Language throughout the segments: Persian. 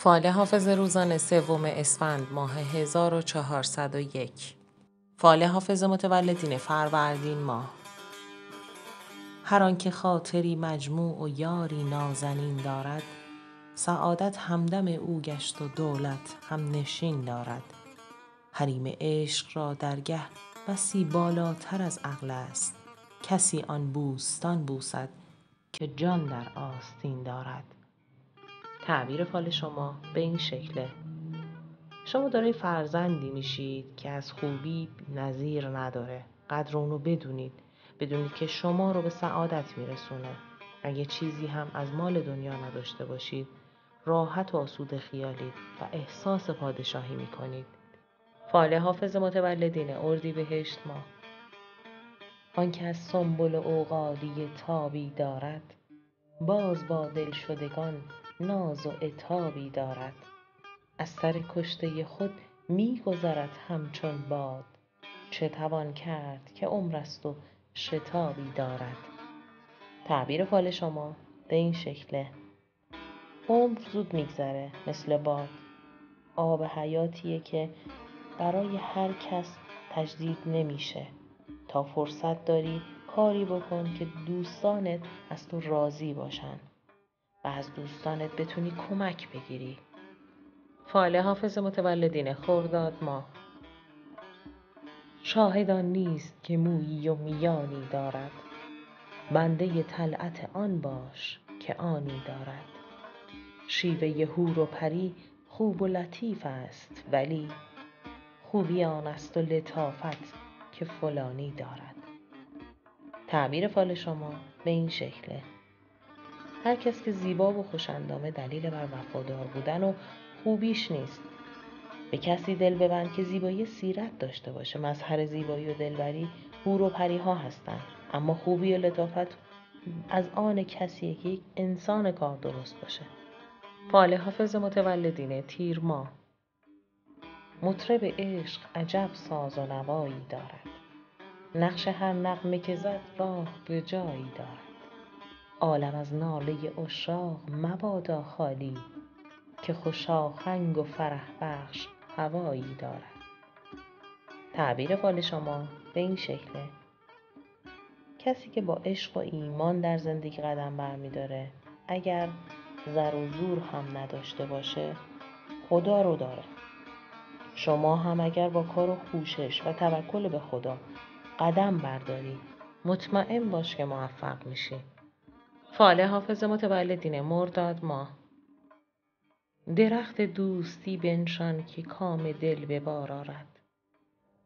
فال حافظ روزانه 3 اسفند ماه 1401. فال حافظ متولدین فروردین ماه. هر آنکه خاطری مجموع و یاری نازنین دارد، سعادت همدم او گشت و دولت هم نشین دارد. حریم عشق را درگه بسی بالاتر از عقل است، کسی آن بوستان بوسد که جان در آستین دارد. تعبیر فال شما به این شکله: شما دارای فرزندی میشید که از خوبی نظیر نداره. قدر اونو بدونید که شما رو به سعادت میرسونه. اگه چیزی هم از مال دنیا نداشته باشید، راحت و آسوده خیالید و احساس پادشاهی میکنید. فال حافظ متولدین اردیبهشت ماه. آنکه از سنبل اوغادی تابی دارد، باز با دلشدگان ناز و عتابی دارد. از سر کشته خود می‌گذرد همچون باد، چه توان کرد که عمر است و شتابی دارد. تعبیر فال شما به این شکله: عمر زود میگذره مثل باد. آب حیاتیه که برای هر کس تجدید نمیشه. تا فرصت داری کاری بکن که دوستانت از تو راضی باشن و از دوستانت بتونی کمک بگیری. فال حافظ متولدین خرداد ماه. شاهدان نیست که مویی و میانی دارد، بنده طلعت آن باش که آنی دارد. شیوه حور و پری خوب و لطیف است، ولی خوبی آن است و لطافت که فلانی دارد. تعبیر فال شما به این شکله: هر کس که زیبا و خوش‌اندامه دلیل بر وفادار بودن و خوبیش نیست. به کسی دل ببند که زیبایی سیرت داشته باشه. مظهر زیبایی و دلبری حور و پری ها هستن، اما خوبی و لطافت از آن کسیه که یک انسان کار درست باشه. فال حافظ متولدین تیر ماه. مطرب عشق عجب ساز و نوایی دارد، نقش هر نغمه که زد راه به جایی دارد. عالم از ناله عشاق مبادا خالی، که خوش آهنگ و فرح بخش هوایی دارد. تعبیر فال شما به این شکله: کسی که با عشق و ایمان در زندگی قدم برمی‌داره، اگر زر و زور هم نداشته باشه، خدا رو داره. شما هم اگر با کار و کوشش و توکل به خدا قدم برداری، مطمئن باش که موفق میشی. فال حافظ متولدین مرداد ماه. درخت دوستی بنشان که کام دل به بار آرد،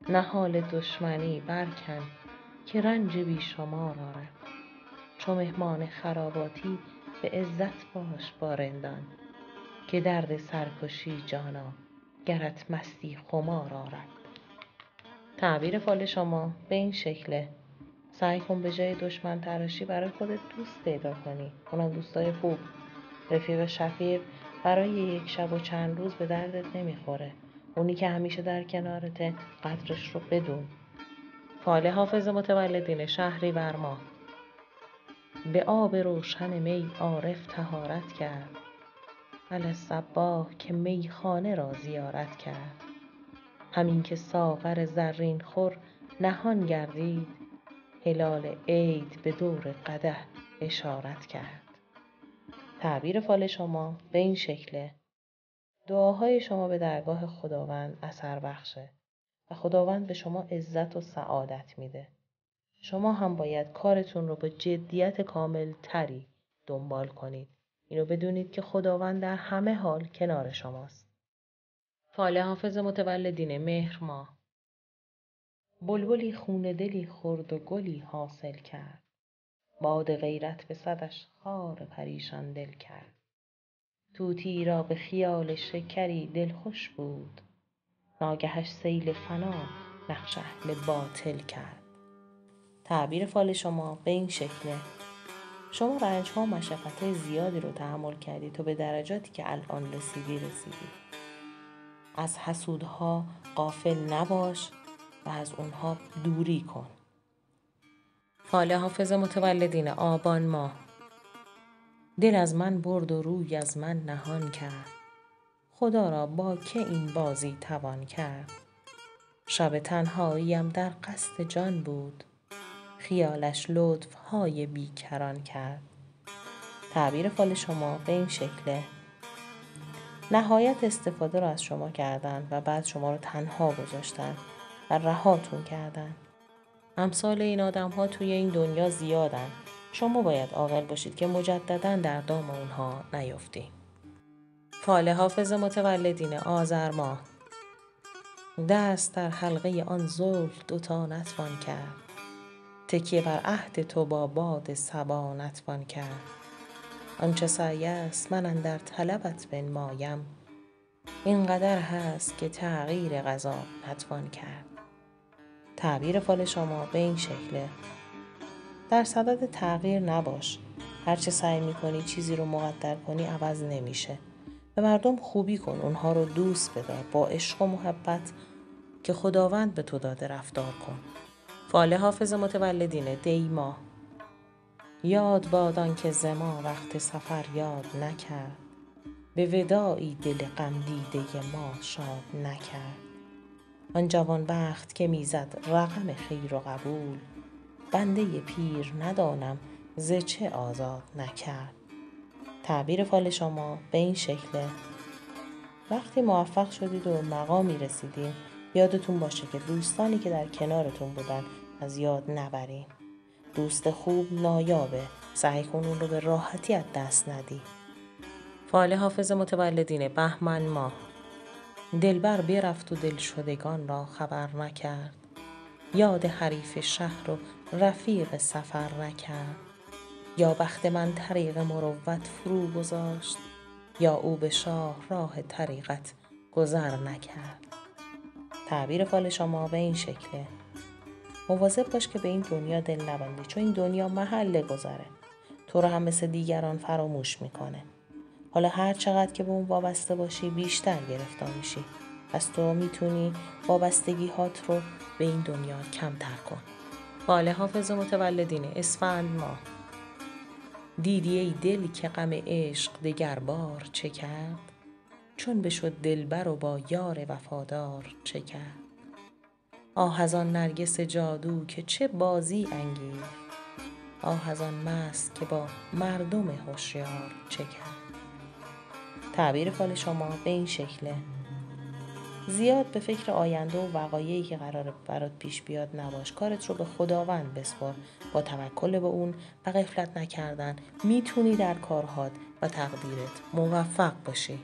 نهال دشمنی برکن که رنج بیشمار آرد. چو مهمان خراباتی به عزت باش با رندان، که درد سرکشی جانا گرت مستی خمار آرد. تعبیر فال شما به این شکله: سعی کن به جای دشمن تراشی برای خودت دوست پیدا کنی، اونم دوستای خوب. رفیق شفیق برای یک شب و چند روز به دردت نمیخوره. اونی که همیشه در کنارته قدرش رو بدون. فال حافظ متولدین شهریور ماه. به آب روشن می عارف طهارت کرد، الصباح که میخانه را زیارت کرد. همین که ساغر زرین خور نهان گردید، هلال عید به دور قدح اشارت کرد. تعبیر فال شما به این شکله: دعاهای شما به درگاه خداوند اثر بخشه و خداوند به شما عزت و سعادت میده. شما هم باید کارتون رو با جدیت کامل تری دنبال کنید. اینو بدونید که خداوند در همه حال کنار شماست. فال حافظ متولدین مهر ماه. بلبلی خون دلی خورد و گلی حاصل کرد، باد غیرت به صدش خار پریشان دل کرد. طوطی را به خیال شکری دلخوش بود، ناگهش سیل فنا نقش اهل باطل کرد. تعبیر فال شما به این شکله: شما رنج‌ها و مشقت‌های زیادی رو تحمل کردی تا به درجاتی که الان رسیدی. از حسودها غافل نباش و از اونها دوری کن. فال حافظ متولدین آبان ماه. دل از من برد و روی از من نهان کرد، خدا را با که این بازی توان کرد. شب تنهاییم در قصد جان بود، خیالش لطف‌های بیکران کرد. تعبیر فال شما به این شکله: نهایت استفاده را از شما کردن و بعد شما را تنها گذاشتن و رهاتون کردن. امثال این آدم ها توی این دنیا زیادن. شما باید عاقل باشید که مجدداً در دام اونها نیفتید. فال حافظ متولدین آذر ماه: دست در حلقه آن زلف دوتا نتوان کرد، تکیه بر عهد تو با باد صبا نتوان کرد. آنچه سعی است من اندر طلبت بنمایم، اینقدر هست که تغییر قضا نتوان کرد. تعبیر فال شما به این شکله: در صدد تغییر نباش. هرچه سعی میکنی چیزی رو مقدر کنی عوض نمیشه. به مردم خوبی کن، اونها رو دوست بدار، با عشق و محبت که خداوند به تو داده رفتار کن. فال حافظ متولدین دی ماه: یاد باد آن که ز ما وقت سفر یاد نکرد، به وداعی دل غم دیده ما شاد نکرد. آن جوان بخت که میزد رقم خیر و قبول، بنده پیر ندانم ز چه آزاد نکرد. تعبیر فال شما به این شکله: وقتی موفق شدید و مقامی رسیدین، یادتون باشه که دوستانی که در کنارتون بودن از یاد نبرین. دوست خوب نایابه، سعی کن اون رو به راحتی از دست ندی. فال حافظ متولدین بهمن ماه: دلبر برفت و دلشدگان را خبر نکرد، یاد حریف شهر و رفیق سفر نکرد. یا بخت من طریق مروت فرو گذاشت، یا او به شاه راه طریقت گذر نکرد. تعبیر فال شما به این شکله: مواظب باش که به این دنیا دل نبندی، چون این دنیا محل گذره. تو رو هم مثل دیگران فراموش میکنه. حالا هر چقدر که به اون وابسته باشی بیشتر گرفتار میشی. پس تو میتونی وابستگی هات رو به این دنیا کمتر کن. فال حافظ متولدین اسفند ماه: دیدی ای دل که غم عشق دگر بار چه کرد، چون بشد دلبر و با یار وفادار چه کرد. آه از آن نرگس جادو که چه بازی انگیخت، آه از آن مست که با مردم هوشیار چه کرد. تعبیر فال شما به این شکله: زیاد به فکر آینده و وقایعی که قراره برات پیش بیاد نباش. کارت رو به خداوند بسپار. با توکل به اون و غفلت نکردن میتونی در کارهات و تقدیرت موفق باشی.